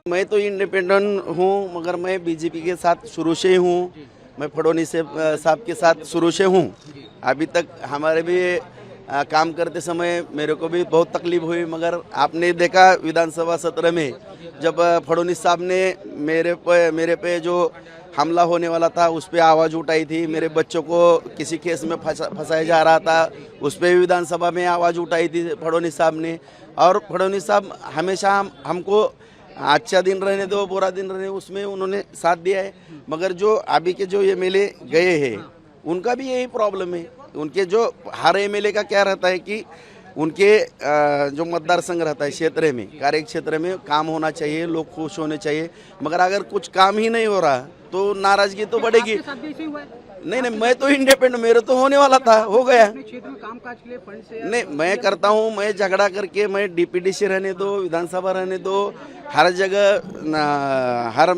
मैं तो इंडिपेंडेंट हूँ, मगर मैं बीजेपी के साथ शुरू से ही हूँ। मैं फडणवीस साहब के साथ शुरू से हूँ। अभी तक हमारे भी काम करते समय मेरे को भी बहुत तकलीफ हुई, मगर आपने देखा विधानसभा सत्र में जब फडणवीस साहब ने मेरे पे जो हमला होने वाला था उस पर आवाज़ उठाई थी। मेरे बच्चों को किसी केस में फंसाया जा रहा था, उस पर भी विधानसभा में आवाज़ उठाई थी फडणवीस साहब ने। और फडणवीस साहब हमेशा हमको अच्छा दिन रहने दो, बुरा दिन रहने, उसमें उन्होंने साथ दिया है। मगर जो अभी के जो एमएलए गए हैं उनका भी यही प्रॉब्लम है। उनके जो हर एमएलए का क्या रहता है कि उनके जो मतदार संघ रहता है क्षेत्र में, कार्य क्षेत्र में काम होना चाहिए, लोग खुश होने चाहिए। मगर अगर कुछ काम ही नहीं हो रहा तो नाराजगी तो बढ़ेगी। नहीं, मैं तो इंडिपेंडेंट, मेरे तो होने वाला था, हो गया। क्षेत्र में कामकाज के लिए फंड से नहीं, मैं करता हूँ, मैं झगड़ा करके, मैं डीपीडीसी रहने दो, विधानसभा रहने दो, हर जगह हर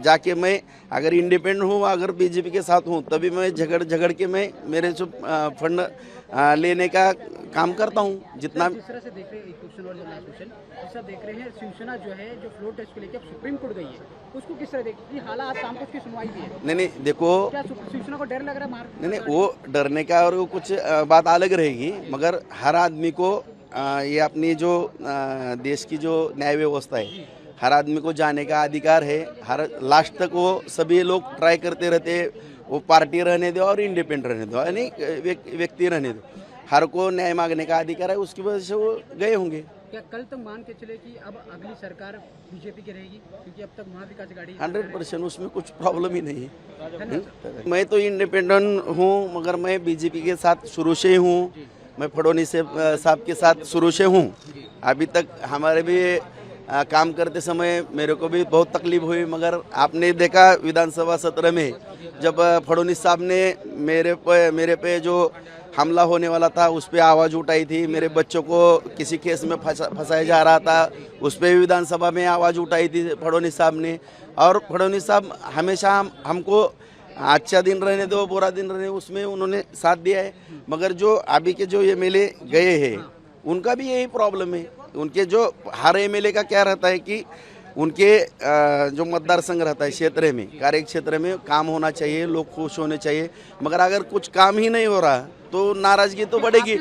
जाके मैं अगर इंडिपेंडेंट हूँ, अगर बीजेपी के साथ हूँ, तभी मैं झगड़ के मैं मेरे जो फंड लेने का काम करता हूँ। जितना जिस तरह से देख रहे हैं, एक क्वेश्चन और जैसा देख रहे हैं, शिवसेना जो है जो फ्लोर टेस्ट को लेकर सुप्रीम कोर्ट गई है, उसको किस तरह देखती है? हालात शाम को उसकी सुनवाई भी है। नहीं, देखो, क्या शिवसेना को डर लग रहा है मार? नहीं, वो डरने का और वो कुछ बात अलग रहेगी। मगर हर आदमी को ये अपनी जो देश की जो न्याय व्यवस्था है, हर आदमी को जाने का अधिकार है। हर लास्ट तक वो सभी लोग ट्राई करते रहते, वो पार्टी रहने दो और इंडिपेंडेंट रहने दो, यानी व्यक्ति रहने दो, हर को न्याय मांगने का अधिकार है। उसकी वजह से वो गए होंगे। क्या कल तक मान के चले कि अब अगली सरकार बीजेपी की रहेगी, क्योंकि अब तक महाविकास आघाड़ी 100% उसमें कुछ प्रॉब्लम ही नहीं है। मैं तो इंडिपेंडेंट हूँ, मगर मैं बीजेपी के साथ शुरू से ही हूँ। मैं फडणवीस साहब के साथ शुरू से हूँ। अभी तक हमारे भी काम करते समय मेरे को भी बहुत तकलीफ हुई, मगर आपने देखा विधानसभा सत्र में जब फडणवीस साहब ने मेरे पे जो हमला होने वाला था उस पर आवाज़ उठाई थी। मेरे बच्चों को किसी केस में फंसाया जा रहा था, उस पर भी विधानसभा में आवाज़ उठाई थी फडणवीस साहब ने। और फडणवीस साहब हमेशा हमको अच्छा दिन रहने दो, बुरा दिन रहने, उसमें उन्होंने साथ दिया है। मगर जो अभी के जो एमएलए गए हैं उनका भी यही प्रॉब्लम है। उनके जो हर एमएलए का क्या रहता है कि उनके जो मतदार संघ रहता है क्षेत्र में, कार्य क्षेत्र में काम होना चाहिए, लोग खुश होने चाहिए। मगर अगर कुछ काम ही नहीं हो रहा तो नाराजगी तो बढ़ेगी।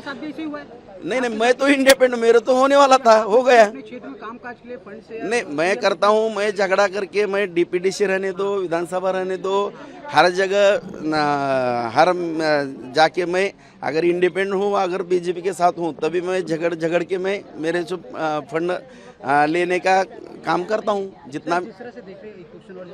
नहीं, मैं तो इंडिपेंडेंट, मेरे तो होने वाला था, हो गया। क्षेत्र में कामकाज के लिए फंड से नहीं, मैं करता हूँ, मैं झगड़ा करके, मैं डीपीडीसी रहने दो, विधानसभा रहने दो, हर जगह हर जाके मैं अगर इंडिपेंडेंट हूँ, अगर बीजेपी के साथ हूँ, तभी मैं झगड़ के मैं मेरे जो फंड लेने का काम करता हूँ। जितना जिस तरह से देख रहे हैं, एक क्वेश्चन और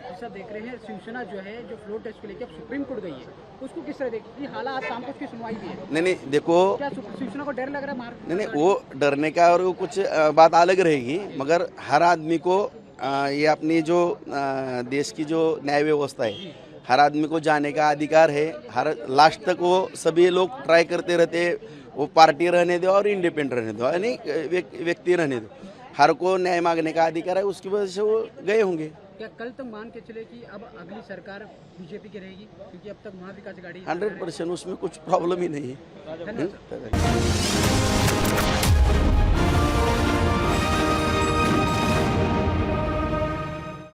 जैसा देख रहे हैं, शिवसेना जो है जो फ्लोर टेस्ट को लेकर सुप्रीम कोर्ट गई है, उसको किस तरह देखती है? हालात शाम को उसकी सुनवाई भी है। नहीं, देखो, क्या शिवसेना को डर लग रहा है मार? नहीं, वो डरने का और वो कुछ बात अलग रहेगी। मगर हर आदमी को ये अपनी जो देश की जो न्याय व्यवस्था है, हर आदमी को जाने का अधिकार है। हर लास्ट तक वो सभी लोग ट्राई करते रहते, वो पार्टी रहने दो और इंडिपेंडेंट रहने दो, यानी व्यक्ति रहने दो, हर को न्याय मांगने का अधिकार है। उसकी वजह से वो गए होंगे। क्या कल तक मान के चले कि अब अगली सरकार बीजेपी की रहेगी, क्योंकि अब तक महाविकास आघाड़ी 100% उसमें कुछ प्रॉब्लम ही नहीं है। धन्यवाद।